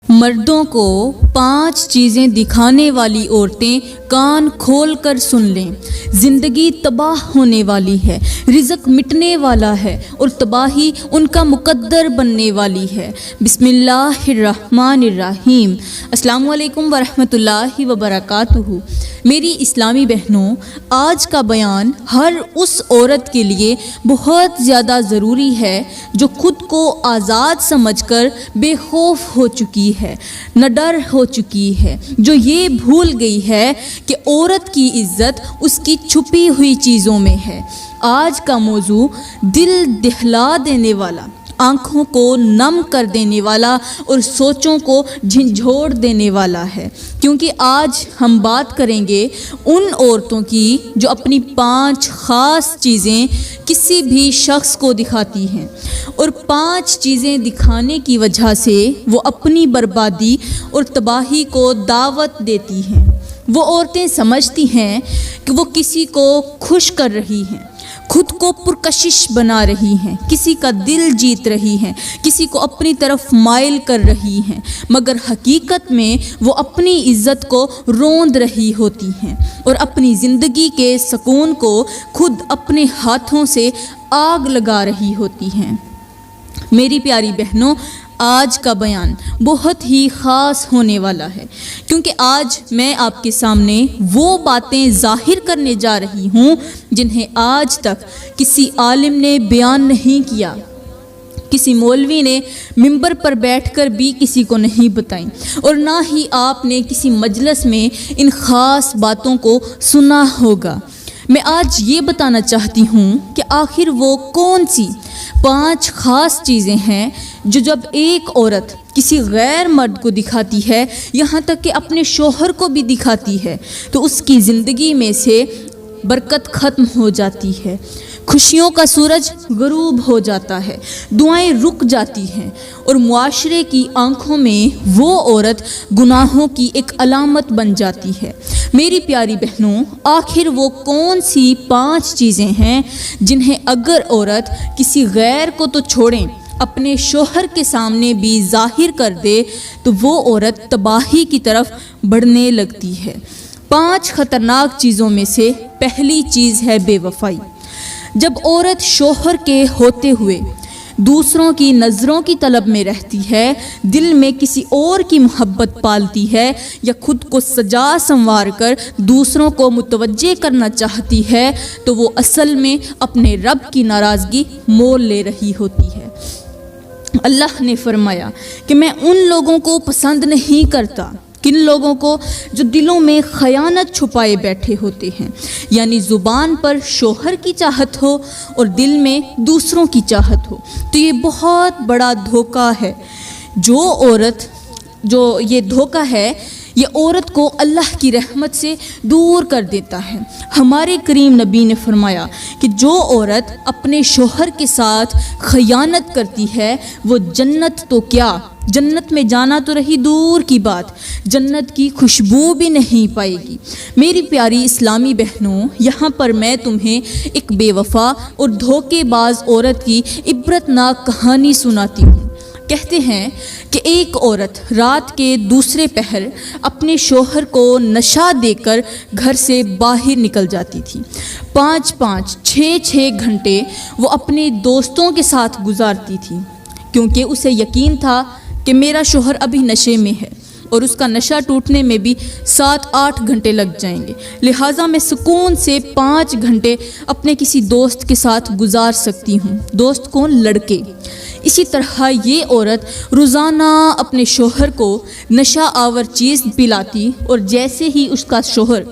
مردوں کو 5 چیزیں دکھانے والی عورتیں کان کھول کر سن لیں۔ زندگی تباہ ہونے والی ہے، رزق مٹنے والا ہے اور تباہی ان کا مقدر بننے والی ہے۔ بسم اللہ الرحمن الرحیم۔ السلام علیکم ورحمۃ اللہ وبرکاتہ۔ میری اسلامی بہنوں، آج کا بیان ہر اس عورت کے لیے بہت زیادہ ضروری ہے جو خود کو آزاد سمجھ کر بے خوف ہو چکی ہے، نہ ڈر ہو چکی ہے، جو یہ بھول گئی ہے کہ عورت کی عزت اس کی چھپی ہوئی چیزوں میں ہے۔ آج کا موضوع دل دہلا دینے والا، آنکھوں کو نم کر دینے والا اور سوچوں کو جھنجھوڑ دینے والا ہے، کیونکہ آج ہم بات کریں گے ان عورتوں کی جو اپنی 5 خاص چیزیں کسی بھی شخص کو دکھاتی ہیں، اور 5 چیزیں دکھانے کی وجہ سے وہ اپنی بربادی اور تباہی کو دعوت دیتی ہیں۔ وہ عورتیں سمجھتی ہیں کہ وہ کسی کو خوش کر رہی ہیں، خود کو پرکشش بنا رہی ہیں، کسی کا دل جیت رہی ہیں، کسی کو اپنی طرف مائل کر رہی ہیں، مگر حقیقت میں وہ اپنی عزت کو روند رہی ہوتی ہیں اور اپنی زندگی کے سکون کو خود اپنے ہاتھوں سے آگ لگا رہی ہوتی ہیں۔ میری پیاری بہنوں، آج کا بیان بہت ہی خاص ہونے والا ہے، کیونکہ آج میں آپ کے سامنے وہ باتیں ظاہر کرنے جا رہی ہوں جنہیں آج تک کسی عالم نے بیان نہیں کیا، کسی مولوی نے ممبر پر بیٹھ کر بھی کسی کو نہیں بتائیں، اور نہ ہی آپ نے کسی مجلس میں ان خاص باتوں کو سنا ہوگا۔ میں آج یہ بتانا چاہتی ہوں کہ آخر وہ کون سی 5 خاص چیزیں ہیں جو جب ایک عورت کسی غیر مرد کو دکھاتی ہے، یہاں تک کہ اپنے شوہر کو بھی دکھاتی ہے، تو اس کی زندگی میں سے برکت ختم ہو جاتی ہے، خوشیوں کا سورج غروب ہو جاتا ہے، دعائیں رک جاتی ہیں، اور معاشرے کی آنکھوں میں وہ عورت گناہوں کی ایک علامت بن جاتی ہے۔ میری پیاری بہنوں، آخر وہ کون سی 5 چیزیں ہیں جنہیں اگر عورت کسی غیر کو تو چھوڑیں، اپنے شوہر کے سامنے بھی ظاہر کر دے تو وہ عورت تباہی کی طرف بڑھنے لگتی ہے۔ 5 خطرناک چیزوں میں سے پہلی چیز ہے بے وفائی۔ جب عورت شوہر کے ہوتے ہوئے دوسروں کی نظروں کی طلب میں رہتی ہے، دل میں کسی اور کی محبت پالتی ہے، یا خود کو سجا سنوار کر دوسروں کو متوجہ کرنا چاہتی ہے، تو وہ اصل میں اپنے رب کی ناراضگی مول لے رہی ہوتی ہے۔ اللہ نے فرمایا کہ میں ان لوگوں کو پسند نہیں کرتا، کن لوگوں کو؟ جو دلوں میں خیانت چھپائے بیٹھے ہوتے ہیں، یعنی زبان پر شوہر کی چاہت ہو اور دل میں دوسروں کی چاہت ہو۔ تو یہ بہت بڑا دھوکہ ہے۔ جو یہ دھوکہ ہے، یہ عورت کو اللہ کی رحمت سے دور کر دیتا ہے۔ ہمارے کریم نبی نے فرمایا کہ جو عورت اپنے شوہر کے ساتھ خیانت کرتی ہے، وہ جنت تو کیا، جنت میں جانا تو رہی دور کی بات، جنت کی خوشبو بھی نہیں پائے گی۔ میری پیاری اسلامی بہنوں، یہاں پر میں تمہیں ایک بے وفا اور دھوکے باز عورت کی عبرتناک کہانی سناتی ہوں۔ کہتے ہیں کہ ایک عورت رات کے دوسرے پہر اپنے شوہر کو نشہ دے کر گھر سے باہر نکل جاتی تھی۔ 5 6 گھنٹے وہ اپنے دوستوں کے ساتھ گزارتی تھی، کیونکہ اسے یقین تھا کہ میرا شوہر ابھی نشے میں ہے اور اس کا نشہ ٹوٹنے میں بھی 7 8 گھنٹے لگ جائیں گے، لہٰذا میں سکون سے 5 گھنٹے اپنے کسی دوست کے ساتھ گزار سکتی ہوں۔ دوست کون؟ لڑکے۔ اسی طرح یہ عورت روزانہ اپنے شوہر کو نشہ آور چیز پلاتی، اور جیسے ہی اس کا شوہر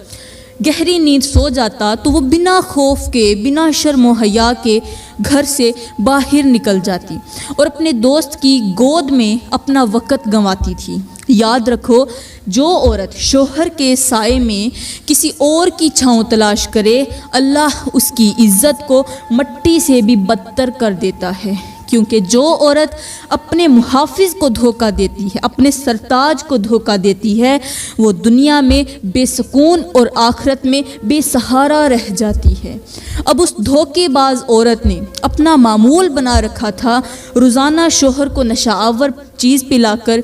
گہری نیند سو جاتا تو وہ بنا خوف کے، بنا شرم و حیا کے گھر سے باہر نکل جاتی اور اپنے دوست کی گود میں اپنا وقت گنواتی تھی۔ یاد رکھو، جو عورت شوہر کے سائے میں کسی اور کی چھاؤں تلاش کرے، اللہ اس کی عزت کو مٹی سے بھی بدتر کر دیتا ہے، کیونکہ جو عورت اپنے محافظ کو دھوکہ دیتی ہے، اپنے سرتاج کو دھوکہ دیتی ہے، وہ دنیا میں بے سکون اور آخرت میں بے سہارا رہ جاتی ہے۔ اب اس دھوکے باز عورت نے اپنا معمول بنا رکھا تھا روزانہ شوہر کو نشہ آور چیز پلا کر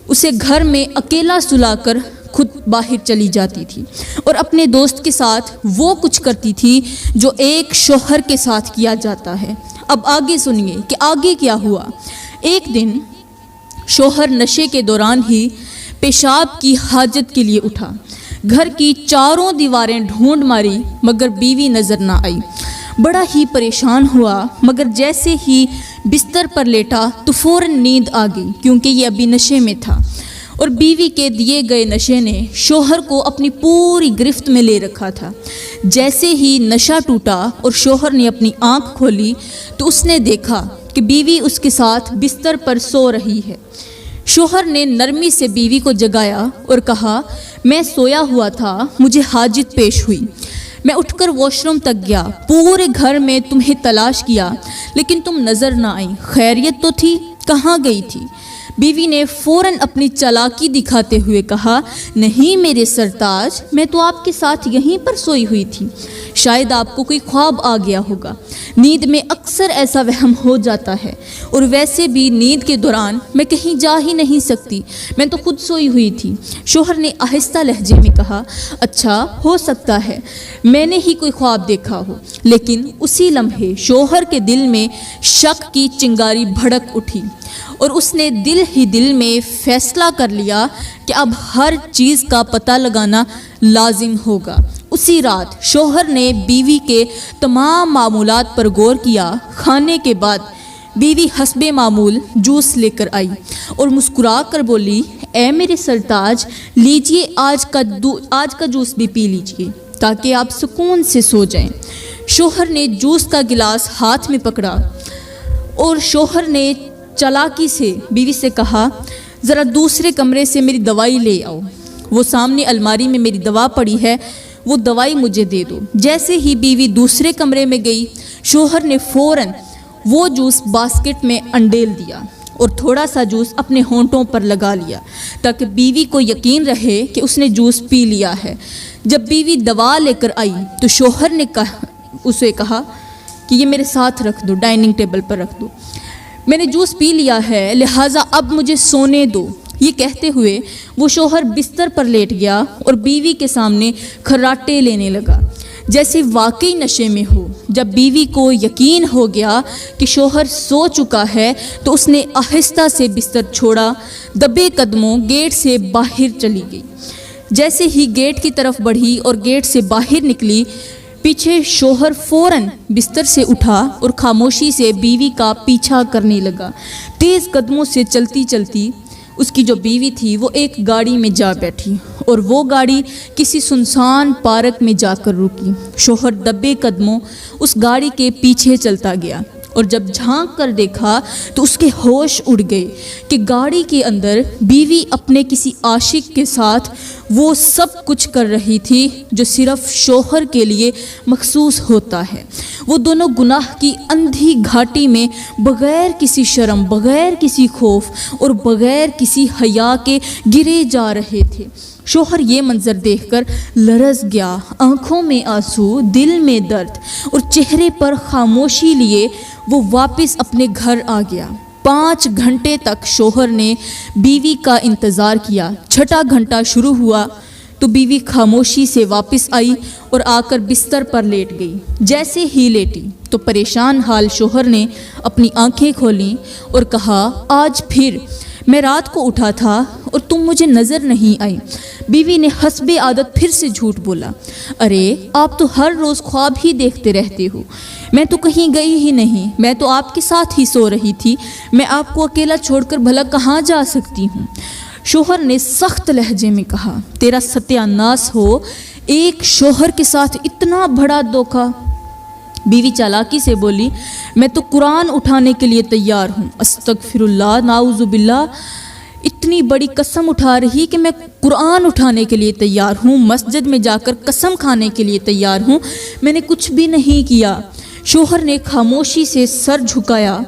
اسے گھر میں اکیلا سلا کر خود باہر چلی جاتی تھی اور اپنے دوست کے ساتھ وہ کچھ کرتی تھی جو ایک شوہر کے ساتھ کیا جاتا ہے۔ اب آگے سنیے کہ آگے کیا ہوا۔ ایک دن شوہر نشے کے دوران ہی پیشاب کی حاجت کے لیے اٹھا۔ گھر کی چاروں دیواریں ڈھونڈ ماری مگر بیوی نظر نہ آئی۔ بڑا ہی پریشان ہوا مگر جیسے ہی بستر پر لیٹا تو فوراً نیند آ گئی کیونکہ یہ ابھی نشے میں تھا، اور بیوی کے دیے گئے نشے نے شوہر کو اپنی پوری گرفت میں لے رکھا تھا۔ جیسے ہی نشہ ٹوٹا اور شوہر نے اپنی آنکھ کھولی تو اس نے دیکھا کہ بیوی اس کے ساتھ بستر پر سو رہی ہے۔ شوہر نے نرمی سے بیوی کو جگایا اور کہا، میں سویا ہوا تھا، مجھے حاجت پیش ہوئی، میں اٹھ کر واش روم تک گیا، پورے گھر میں تمہیں تلاش کیا لیکن تم نظر نہ آئی، خیریت تو تھی؟ کہاں گئی تھی؟ بیوی نے فوراً اپنی چالاکی دکھاتے ہوئے کہا، نہیں میرے سرتاج، میں تو آپ کے ساتھ یہیں پر سوئی ہوئی تھی، شاید آپ کو کوئی خواب آ گیا ہوگا۔ نیند میں اکثر ایسا وہم ہو جاتا ہے، اور ویسے بھی نیند کے دوران میں کہیں جا ہی نہیں سکتی، میں تو خود سوئی ہوئی تھی۔ شوہر نے آہستہ لہجے میں کہا، اچھا ہو سکتا ہے میں نے ہی کوئی خواب دیکھا ہو، لیکن اسی لمحے شوہر کے دل میں شک کی چنگاری بھڑک اٹھی اور اس نے دل ہی دل میں فیصلہ کر لیا کہ اب ہر چیز کا پتہ لگانا لازم ہوگا۔ اسی رات شوہر نے بیوی کے تمام معمولات پر غور کیا۔ کھانے کے بعد بیوی حسب معمول جوس لے کر آئی اور مسکرا کر بولی، اے میرے سرتاج، لیجئے آج کا جوس بھی پی لیجئے تاکہ آپ سکون سے سو جائیں۔ شوہر نے جوس کا گلاس ہاتھ میں پکڑا اور شوہر نے چالاکی سے بیوی سے کہا، ذرا دوسرے کمرے سے میری دوائی لے آؤ، وہ سامنے الماری میں میری دوا پڑی ہے، وہ دوائی مجھے دے دو۔ جیسے ہی بیوی دوسرے کمرے میں گئی، شوہر نے فوراً وہ جوس باسکٹ میں انڈیل دیا اور تھوڑا سا جوس اپنے ہونٹوں پر لگا لیا تاکہ بیوی کو یقین رہے کہ اس نے جوس پی لیا ہے۔ جب بیوی دوا لے کر آئی تو شوہر نے اسے کہا کہ یہ میرے ساتھ رکھ دو، ڈائننگ ٹیبل پر رکھ دو، میں نے جوس پی لیا ہے لہٰذا اب مجھے سونے دو۔ یہ کہتے ہوئے وہ شوہر بستر پر لیٹ گیا اور بیوی کے سامنے کھراٹے لینے لگا جیسے واقعی نشے میں ہو۔ جب بیوی کو یقین ہو گیا کہ شوہر سو چکا ہے تو اس نے آہستہ سے بستر چھوڑا، دبے قدموں گیٹ سے باہر چلی گئی۔ جیسے ہی گیٹ کی طرف بڑھی اور گیٹ سے باہر نکلی، پیچھے شوہر فوراً بستر سے اٹھا اور خاموشی سے بیوی کا پیچھا کرنے لگا۔ تیز قدموں سے چلتی چلتی اس کی جو بیوی تھی وہ ایک گاڑی میں جا بیٹھی اور وہ گاڑی کسی سنسان پارک میں جا کر رکی۔ شوہر دبے قدموں اس گاڑی کے پیچھے چلتا گیا اور جب جھانک کر دیکھا تو اس کے ہوش اڑ گئے کہ گاڑی کے اندر بیوی اپنے کسی عاشق کے ساتھ وہ سب کچھ کر رہی تھی جو صرف شوہر کے لیے مخصوص ہوتا ہے۔ وہ دونوں گناہ کی اندھی گھاٹی میں بغیر کسی شرم، بغیر کسی خوف اور بغیر کسی حیا کے گرے جا رہے تھے۔ شوہر یہ منظر دیکھ کر لرز گیا، آنکھوں میں آنسو، دل میں درد اور چہرے پر خاموشی لیے وہ واپس اپنے گھر آ گیا۔ 5 گھنٹے تک شوہر نے بیوی کا انتظار کیا۔ 6واں گھنٹہ شروع ہوا تو بیوی خاموشی سے واپس آئی اور آ کر بستر پر لیٹ گئی۔ جیسے ہی لیٹی تو پریشان حال شوہر نے اپنی آنکھیں کھولیں اور کہا، آج پھر میں رات کو اٹھا تھا اور تم مجھے نظر نہیں آئی۔ بیوی نے حسب عادت پھر سے جھوٹ بولا، ارے آپ تو ہر روز خواب ہی دیکھتے رہتے ہو، میں تو کہیں گئی ہی نہیں، میں تو آپ کے ساتھ ہی سو رہی تھی، میں آپ کو اکیلا چھوڑ کر بھلا کہاں جا سکتی ہوں۔ شوہر نے سخت لہجے میں کہا، تیرا ستیہ ناس ہو، ایک شوہر کے ساتھ اتنا بڑا دھوکہ۔ بیوی چالاکی سے بولی، میں تو قرآن اٹھانے کے لیے تیار ہوں۔ استغفر اللہ، نعوذ باللہ، اتنی بڑی قسم اٹھا رہی کہ میں قرآن اٹھانے کے لیے تیار ہوں، مسجد میں جا کر قسم کھانے کے لیے تیار ہوں، میں نے کچھ بھی نہیں کیا۔ شوہر نے خاموشی سے سر جھکایا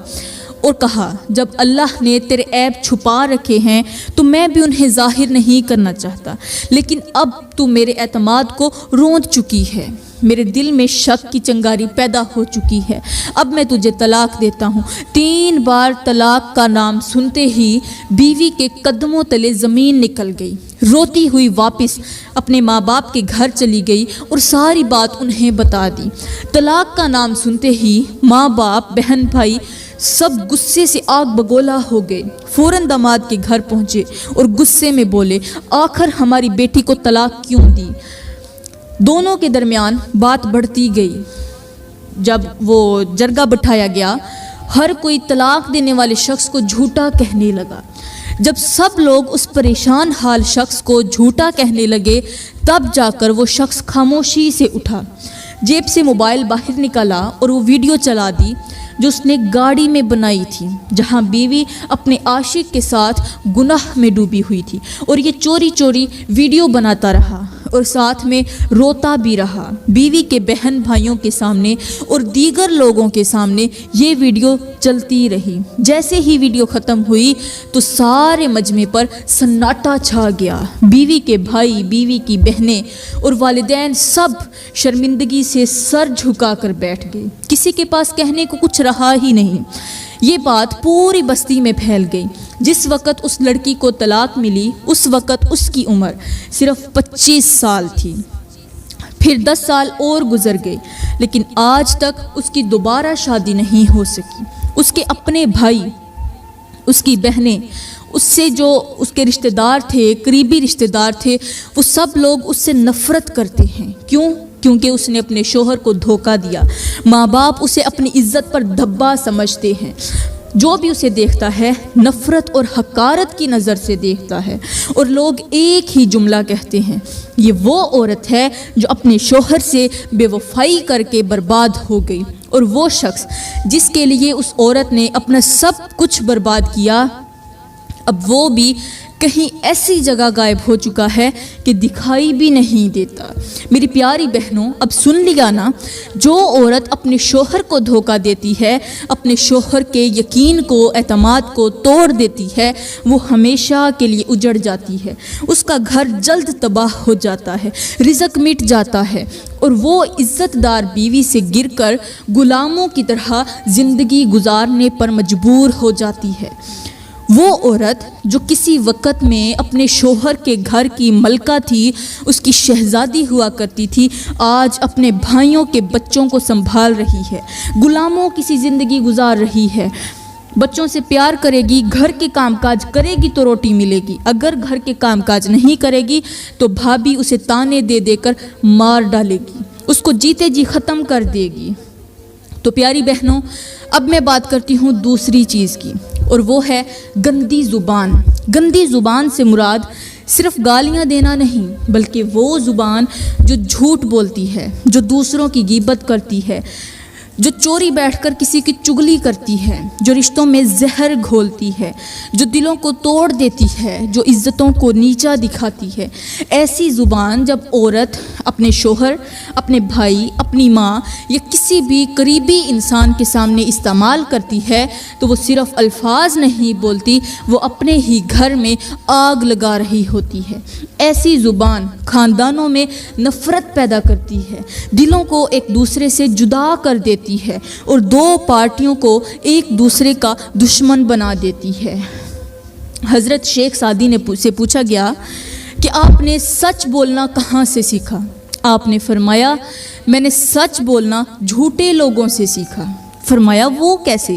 اور کہا، جب اللہ نے تیرے عیب چھپا رکھے ہیں تو میں بھی انہیں ظاہر نہیں کرنا چاہتا، لیکن اب تو میرے اعتماد کو روند چکی ہے۔ میرے دل میں شک کی چنگاری پیدا ہو چکی ہے، اب میں تجھے طلاق دیتا ہوں۔ 3 بار طلاق کا نام سنتے ہی بیوی کے قدموں تلے زمین نکل گئی، روتی ہوئی واپس اپنے ماں باپ کے گھر چلی گئی اور ساری بات انہیں بتا دی۔ طلاق کا نام سنتے ہی ماں باپ، بہن بھائی سب غصے سے آگ بگولا ہو گئے، فوراً داماد کے گھر پہنچے اور غصے میں بولے، آخر ہماری بیٹی کو طلاق کیوں دی؟ دونوں کے درمیان بات بڑھتی گئی۔ جب وہ جرگہ بٹھایا گیا، ہر کوئی طلاق دینے والے شخص کو جھوٹا کہنے لگا۔ جب سب لوگ اس پریشان حال شخص کو جھوٹا کہنے لگے، تب جا کر وہ شخص خاموشی سے اٹھا، جیب سے موبائل باہر نکالا اور وہ ویڈیو چلا دی جو اس نے گاڑی میں بنائی تھی، جہاں بیوی اپنے عاشق کے ساتھ گناہ میں ڈوبی ہوئی تھی، اور یہ چوری چوری ویڈیو بناتا رہا اور ساتھ میں روتا بھی رہا۔ بیوی کے بہن بھائیوں کے سامنے اور دیگر لوگوں کے سامنے یہ ویڈیو چلتی رہی۔ جیسے ہی ویڈیو ختم ہوئی تو سارے مجمع پر سناٹا چھا گیا۔ بیوی کے بھائی، بیوی کی بہنیں اور والدین سب شرمندگی سے سر جھکا کر بیٹھ گئے، کسی کے پاس کہنے کو کچھ رہا ہی نہیں۔ یہ بات پوری بستی میں پھیل گئی۔ جس وقت اس لڑکی کو طلاق ملی، اس وقت اس کی عمر صرف 25 سال تھی۔ پھر 10 سال اور گزر گئے، لیکن آج تک اس کی دوبارہ شادی نہیں ہو سکی۔ اس کے اپنے بھائی، اس کی بہنیں، اس سے جو اس کے رشتہ دار تھے، قریبی رشتہ دار تھے، وہ سب لوگ اس سے نفرت کرتے ہیں۔ کیوں؟ کیونکہ اس نے اپنے شوہر کو دھوکہ دیا۔ ماں باپ اسے اپنی عزت پر دھبا سمجھتے ہیں۔ جو بھی اسے دیکھتا ہے نفرت اور حقارت کی نظر سے دیکھتا ہے، اور لوگ ایک ہی جملہ کہتے ہیں، یہ وہ عورت ہے جو اپنے شوہر سے بے وفائی کر کے برباد ہو گئی، اور وہ شخص جس کے لیے اس عورت نے اپنا سب کچھ برباد کیا، اب وہ بھی کہیں ایسی جگہ غائب ہو چکا ہے کہ دکھائی بھی نہیں دیتا۔ میری پیاری بہنوں، اب سن لیا نا، جو عورت اپنے شوہر کو دھوکہ دیتی ہے، اپنے شوہر کے یقین کو، اعتماد کو توڑ دیتی ہے، وہ ہمیشہ کے لیے اجڑ جاتی ہے۔ اس کا گھر جلد تباہ ہو جاتا ہے، رزق مٹ جاتا ہے، اور وہ عزت دار بیوی سے گر کر غلاموں کی طرح زندگی گزارنے پر مجبور ہو جاتی ہے۔ وہ عورت جو کسی وقت میں اپنے شوہر کے گھر کی ملکہ تھی، اس کی شہزادی ہوا کرتی تھی، آج اپنے بھائیوں کے بچوں کو سنبھال رہی ہے، غلاموں کی سی زندگی گزار رہی ہے۔ بچوں سے پیار کرے گی، گھر کے کام کاج کرے گی تو روٹی ملے گی، اگر گھر کے کام کاج نہیں کرے گی تو بھابھی اسے تانے دے دے کر مار ڈالے گی، اس کو جیتے جی ختم کر دے گی۔ تو پیاری بہنوں، اب میں بات کرتی ہوں دوسری چیز کی، اور وہ ہے گندی زبان۔ گندی زبان سے مراد صرف گالیاں دینا نہیں، بلکہ وہ زبان جو جھوٹ بولتی ہے، جو دوسروں کی غیبت کرتی ہے، جو چوری بیٹھ کر کسی کی چگلی کرتی ہے، جو رشتوں میں زہر گھولتی ہے، جو دلوں کو توڑ دیتی ہے، جو عزتوں کو نیچا دکھاتی ہے۔ ایسی زبان جب عورت اپنے شوہر، اپنے بھائی، اپنی ماں یا کسی بھی قریبی انسان کے سامنے استعمال کرتی ہے تو وہ صرف الفاظ نہیں بولتی، وہ اپنے ہی گھر میں آگ لگا رہی ہوتی ہے۔ ایسی زبان خاندانوں میں نفرت پیدا کرتی ہے، دلوں کو ایک دوسرے سے جدا کر دیتی ہے، اور 2 پارٹیوں کو ایک دوسرے کا دشمن بنا دیتی ہے۔ حضرت شیخ سعدی سے پوچھا گیا کہ آپ نے سچ بولنا کہاں سے سیکھا؟ آپ نے فرمایا، میں نے سچ بولنا جھوٹے لوگوں سے سیکھا۔ فرمایا وہ کیسے؟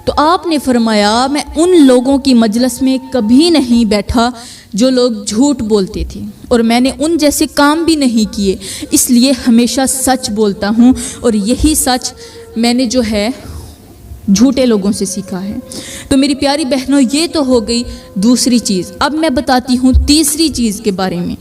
تو آپ نے فرمایا، میں ان لوگوں کی مجلس میں کبھی نہیں بیٹھا جو لوگ جھوٹ بولتے تھے، اور میں نے ان جیسے کام بھی نہیں کیے، اس لیے ہمیشہ سچ بولتا ہوں، اور یہی سچ میں نے جو ہے جھوٹے لوگوں سے سیکھا ہے۔ تو میری پیاری بہنوں، یہ تو ہو گئی دوسری چیز۔ اب میں بتاتی ہوں تیسری چیز کے بارے میں،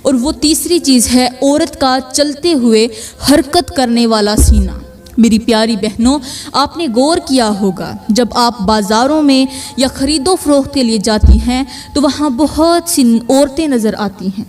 اور وہ تیسری چیز ہے عورت کا چلتے ہوئے حرکت کرنے والا سینہ۔ میری پیاری بہنوں، آپ نے غور کیا ہوگا، جب آپ بازاروں میں یا خرید و فروخت کے لیے جاتی ہیں تو وہاں بہت سی عورتیں نظر آتی ہیں،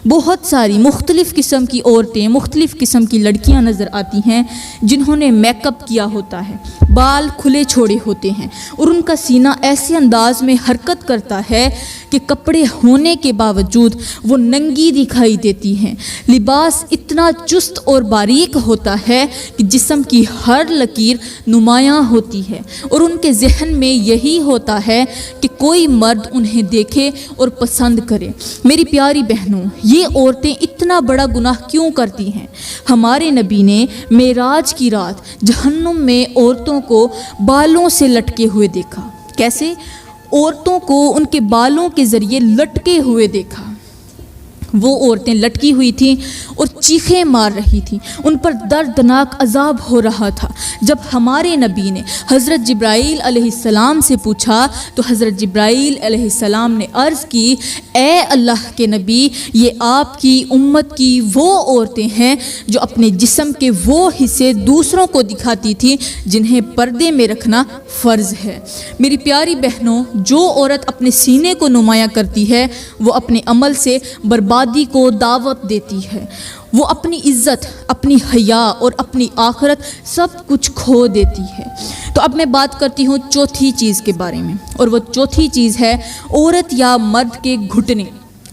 بہت ساری مختلف قسم کی عورتیں، مختلف قسم کی لڑکیاں نظر آتی ہیں جنہوں نے میک اپ کیا ہوتا ہے، بال کھلے چھوڑے ہوتے ہیں اور ان کا سینہ ایسے انداز میں حرکت کرتا ہے کہ کپڑے ہونے کے باوجود وہ ننگی دکھائی دیتی ہیں۔ لباس اتنا چست اور باریک ہوتا ہے کہ جسم کی ہر لکیر نمایاں ہوتی ہے، اور ان کے ذہن میں یہی ہوتا ہے کہ کوئی مرد انہیں دیکھے اور پسند کرے۔ میری پیاری بہنوں، یہ عورتیں اتنا بڑا گناہ کیوں کرتی ہیں؟ ہمارے نبی نے معراج کی رات جہنم میں عورتوں کو بالوں سے لٹکے ہوئے دیکھا۔ کیسے؟ عورتوں کو ان کے بالوں کے ذریعے لٹکے ہوئے دیکھا۔ وہ عورتیں لٹکی ہوئی تھیں اور چیخیں مار رہی تھیں، ان پر دردناک عذاب ہو رہا تھا۔ جب ہمارے نبی نے حضرت جبرائیل علیہ السلام سے پوچھا تو حضرت جبرائیل علیہ السلام نے عرض کی، اے اللہ کے نبی، یہ آپ کی امت کی وہ عورتیں ہیں جو اپنے جسم کے وہ حصے دوسروں کو دکھاتی تھیں جنہیں پردے میں رکھنا فرض ہے۔ میری پیاری بہنوں، جو عورت اپنے سینے کو نمایاں کرتی ہے وہ اپنے عمل سے بربادی کو دعوت دیتی ہے۔ وہ اپنی عزت، اپنی حیا اور اپنی آخرت سب کچھ کھو دیتی ہے۔ تو اب میں بات کرتی ہوں چوتھی چیز کے بارے میں، اور وہ چوتھی چیز ہے عورت یا مرد کے گھٹنے۔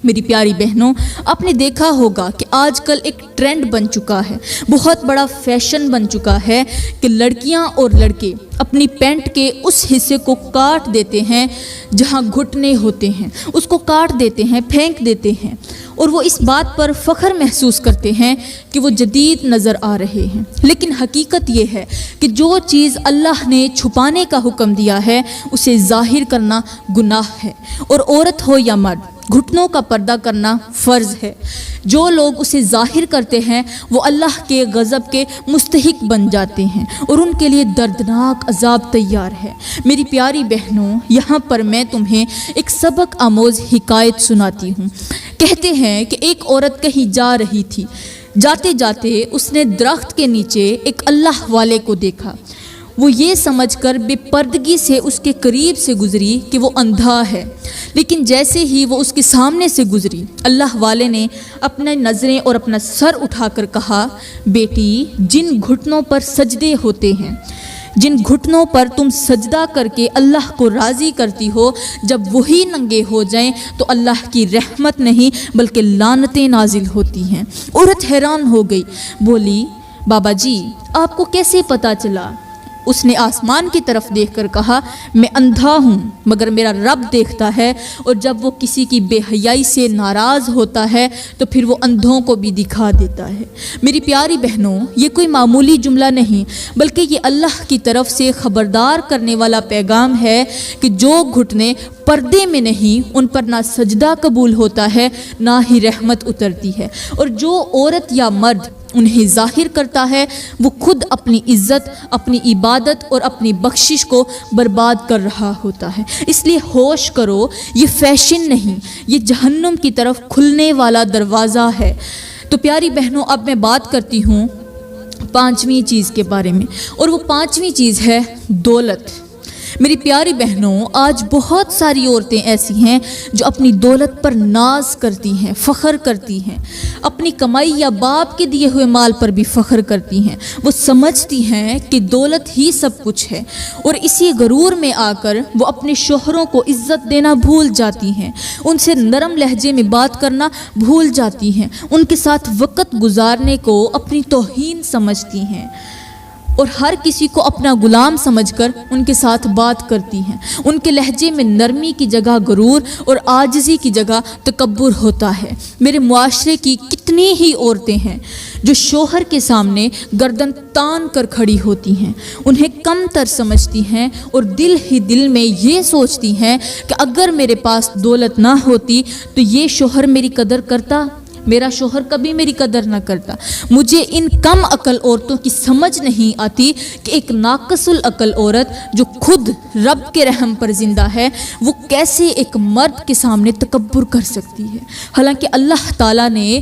میری پیاری بہنوں، آپ نے دیکھا ہوگا کہ آج کل ایک ٹرینڈ بن چکا ہے، بہت بڑا فیشن بن چکا ہے کہ لڑکیاں اور لڑکے اپنی پینٹ کے اس حصے کو کاٹ دیتے ہیں جہاں گھٹنے ہوتے ہیں، اس کو کاٹ دیتے ہیں، پھینک دیتے ہیں، اور وہ اس بات پر فخر محسوس کرتے ہیں کہ وہ جدید نظر آ رہے ہیں۔ لیکن حقیقت یہ ہے کہ جو چیز اللہ نے چھپانے کا حکم دیا ہے اسے ظاہر کرنا گناہ ہے، اور عورت ہو یا مرد، گھٹنوں کا پردہ کرنا فرض ہے۔ جو لوگ اسے ظاہر کرتے ہیں وہ اللہ کے غضب کے مستحق بن جاتے ہیں، اور ان کے لیے دردناک عذاب تیار ہے۔ میری پیاری بہنوں، یہاں پر میں تمہیں ایک سبق آموز حکایت سناتی ہوں۔ کہتے ہیں کہ ایک عورت کہیں جا رہی تھی، جاتے جاتے اس نے درخت کے نیچے ایک اللہ والے کو دیکھا۔ وہ یہ سمجھ کر بے پردگی سے اس کے قریب سے گزری کہ وہ اندھا ہے، لیکن جیسے ہی وہ اس کے سامنے سے گزری، اللہ والے نے اپنے نظریں اور اپنا سر اٹھا کر کہا، بیٹی، جن گھٹنوں پر سجدے ہوتے ہیں، جن گھٹنوں پر تم سجدہ کر کے اللہ کو راضی کرتی ہو، جب وہی ننگے ہو جائیں تو اللہ کی رحمت نہیں بلکہ لعنتیں نازل ہوتی ہیں۔ عورت حیران ہو گئی، بولی، بابا جی، آپ کو کیسے پتہ چلا؟ اس نے آسمان کی طرف دیکھ کر کہا، میں اندھا ہوں مگر میرا رب دیکھتا ہے، اور جب وہ کسی کی بے حیائی سے ناراض ہوتا ہے تو پھر وہ اندھوں کو بھی دکھا دیتا ہے۔ میری پیاری بہنوں، یہ کوئی معمولی جملہ نہیں بلکہ یہ اللہ کی طرف سے خبردار کرنے والا پیغام ہے کہ جو گھٹنے پردے میں نہیں ان پر نہ سجدہ قبول ہوتا ہے نہ ہی رحمت اترتی ہے، اور جو عورت یا مرد انہیں ظاہر کرتا ہے وہ خود اپنی عزت، اپنی عبادت اور اپنی بخشش کو برباد کر رہا ہوتا ہے۔ اس لیے ہوش کرو، یہ فیشن نہیں، یہ جہنم کی طرف کھلنے والا دروازہ ہے۔ تو پیاری بہنوں، اب میں بات کرتی ہوں پانچویں چیز کے بارے میں، اور وہ پانچویں چیز ہے دولت۔ میری پیاری بہنوں، آج بہت ساری عورتیں ایسی ہیں جو اپنی دولت پر ناز کرتی ہیں، فخر کرتی ہیں، اپنی کمائی یا باپ کے دیے ہوئے مال پر بھی فخر کرتی ہیں۔ وہ سمجھتی ہیں کہ دولت ہی سب کچھ ہے، اور اسی غرور میں آ کر وہ اپنے شوہروں کو عزت دینا بھول جاتی ہیں، ان سے نرم لہجے میں بات کرنا بھول جاتی ہیں، ان کے ساتھ وقت گزارنے کو اپنی توہین سمجھتی ہیں، اور ہر کسی کو اپنا غلام سمجھ کر ان کے ساتھ بات کرتی ہیں۔ ان کے لہجے میں نرمی کی جگہ غرور اور عاجزی کی جگہ تکبر ہوتا ہے۔ میرے معاشرے کی کتنی ہی عورتیں ہیں جو شوہر کے سامنے گردن تان کر کھڑی ہوتی ہیں، انہیں کم تر سمجھتی ہیں، اور دل ہی دل میں یہ سوچتی ہیں کہ اگر میرے پاس دولت نہ ہوتی تو یہ شوہر میری قدر کرتا، میرا شوہر کبھی میری قدر نہ کرتا۔ مجھے ان کم عقل عورتوں کی سمجھ نہیں آتی کہ ایک ناقص العقل عورت جو خود رب کے رحم پر زندہ ہے وہ کیسے ایک مرد کے سامنے تکبر کر سکتی ہے، حالانکہ اللہ تعالیٰ نے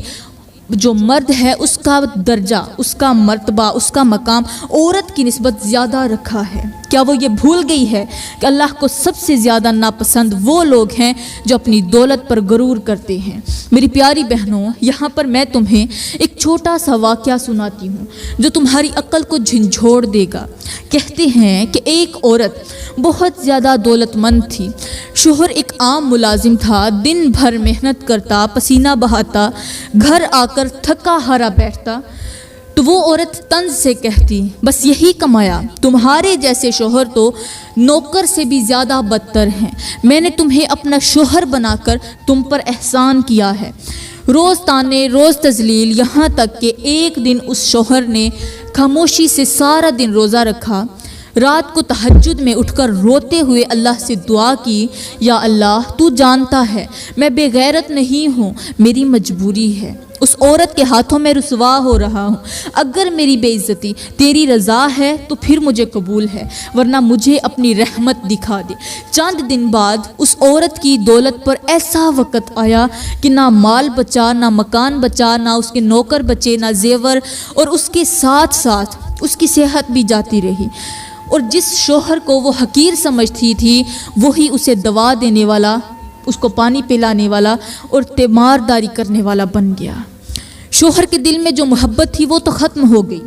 جو مرد ہے اس کا درجہ، اس کا مرتبہ، اس کا مقام عورت کی نسبت زیادہ رکھا ہے۔ کیا وہ یہ بھول گئی ہے کہ اللہ کو سب سے زیادہ ناپسند وہ لوگ ہیں جو اپنی دولت پر غرور کرتے ہیں۔ میری پیاری بہنوں، یہاں پر میں تمہیں ایک چھوٹا سا واقعہ سناتی ہوں جو تمہاری عقل کو جھنجھوڑ دے گا۔ کہتے ہیں کہ ایک عورت بہت زیادہ دولت مند تھی۔ شوہر ایک عام ملازم تھا، دن بھر محنت کرتا، پسینہ بہاتا، گھر آ کر تھکا ہارا بیٹھتا۔ تو وہ عورت طنز سے کہتی، بس یہی کمایا، تمہارے جیسے شوہر تو نوکر سے بھی زیادہ بدتر ہیں۔ میں نے تمہیں اپنا شوہر بنا کر تم پر احسان کیا ہے۔ روز تانے، روز تذلیل، یہاں تک کہ ایک دن اس شوہر نے خاموشی سے سارا دن روزہ رکھا۔ رات کو تہجد میں اٹھ کر روتے ہوئے اللہ سے دعا کی، یا اللہ تو جانتا ہے میں بے غیرت نہیں ہوں، میری مجبوری ہے۔ اس عورت کے ہاتھوں میں رسوا ہو رہا ہوں، اگر میری بے عزتی تیری رضا ہے تو پھر مجھے قبول ہے، ورنہ مجھے اپنی رحمت دکھا دے۔ چند دن بعد اس عورت کی دولت پر ایسا وقت آیا کہ نہ مال بچا، نہ مکان بچا، نہ اس کے نوکر بچے، نہ زیور، اور اس کے ساتھ ساتھ اس کی صحت بھی جاتی رہی۔ اور جس شوہر کو وہ حقیر سمجھتی تھی وہی اسے دوا دینے والا، اس کو پانی پلانے والا اور تیمارداری کرنے والا بن گیا۔ شوہر کے دل میں جو محبت تھی وہ تو ختم ہو گئی،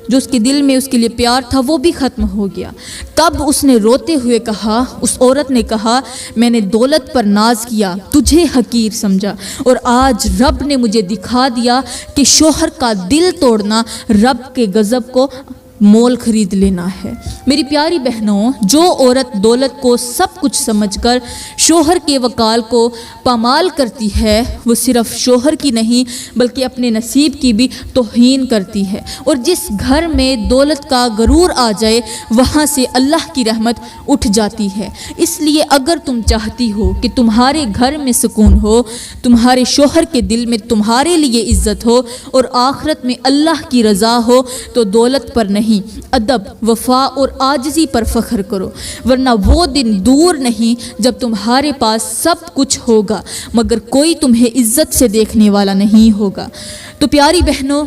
جو اس کے دل میں اس کے لیے پیار تھا وہ بھی ختم ہو گیا۔ تب اس نے روتے ہوئے کہا، اس عورت نے کہا، میں نے دولت پر ناز کیا، تجھے حقیر سمجھا، اور آج رب نے مجھے دکھا دیا کہ شوہر کا دل توڑنا رب کے غضب کو مول خرید لینا ہے۔ میری پیاری بہنوں، جو عورت دولت کو سب کچھ سمجھ کر شوہر کے وقار کو پامال کرتی ہے وہ صرف شوہر کی نہیں بلکہ اپنے نصیب کی بھی توہین کرتی ہے، اور جس گھر میں دولت کا غرور آ جائے وہاں سے اللہ کی رحمت اٹھ جاتی ہے۔ اس لیے اگر تم چاہتی ہو کہ تمہارے گھر میں سکون ہو، تمہارے شوہر کے دل میں تمہارے لیے عزت ہو اور آخرت میں اللہ کی رضا ہو تو دولت پر نہیں، ادب، وفا اور عاجزی پر فخر کرو، ورنہ وہ دن دور نہیں جب تمہارے پاس سب کچھ ہوگا مگر کوئی تمہیں عزت سے دیکھنے والا نہیں ہوگا۔ تو پیاری بہنوں،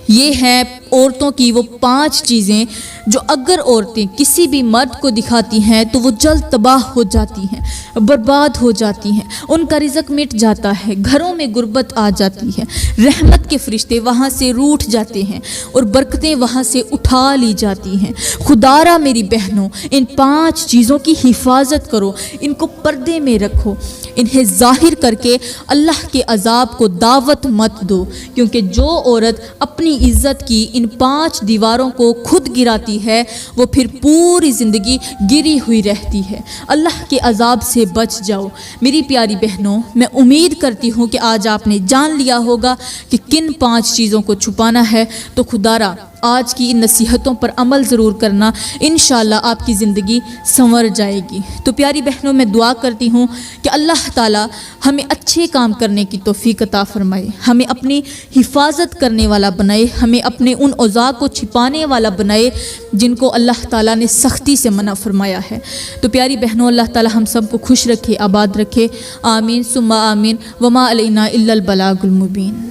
یہ ہیں عورتوں کی وہ 5 چیزیں جو اگر عورتیں کسی بھی مرد کو دکھاتی ہیں تو وہ جلد تباہ ہو جاتی ہیں، برباد ہو جاتی ہیں، ان کا رزق مٹ جاتا ہے، گھروں میں غربت آ جاتی ہے، رحمت کے فرشتے وہاں سے روٹھ جاتے ہیں اور برکتیں وہاں سے اٹھا لی جاتی ہیں۔ خدارا میری بہنوں، ان 5 چیزوں کی حفاظت کرو، ان کو پردے میں رکھو، انہیں ظاہر کر کے اللہ کے عذاب کو دعوت مت دو، کیونکہ جو عورت اپنی عزت کی ان 5 دیواروں کو خود گراتی ہے وہ پھر پوری زندگی گری ہوئی رہتی ہے۔ اللہ کے عذاب سے بچ جاؤ۔ میری پیاری بہنوں، میں امید کرتی ہوں کہ آج آپ نے جان لیا ہوگا کہ کن 5 چیزوں کو چھپانا ہے، تو خدارا آج کی ان نصیحتوں پر عمل ضرور کرنا، انشاءاللہ آپ کی زندگی سنور جائے گی۔ تو پیاری بہنوں، میں دعا کرتی ہوں کہ اللہ تعالی ہمیں اچھے کام کرنے کی توفیق عطا فرمائے، ہمیں اپنی حفاظت کرنے والا بنائے، ہمیں اپنے ان اوضاع کو چھپانے والا بنائے جن کو اللہ تعالیٰ نے سختی سے منع فرمایا ہے۔ تو پیاری بہنوں، اللہ تعالیٰ ہم سب کو خوش رکھے، آباد رکھے، آمین ثم آمین، وما علینا الا البلاغ المبین۔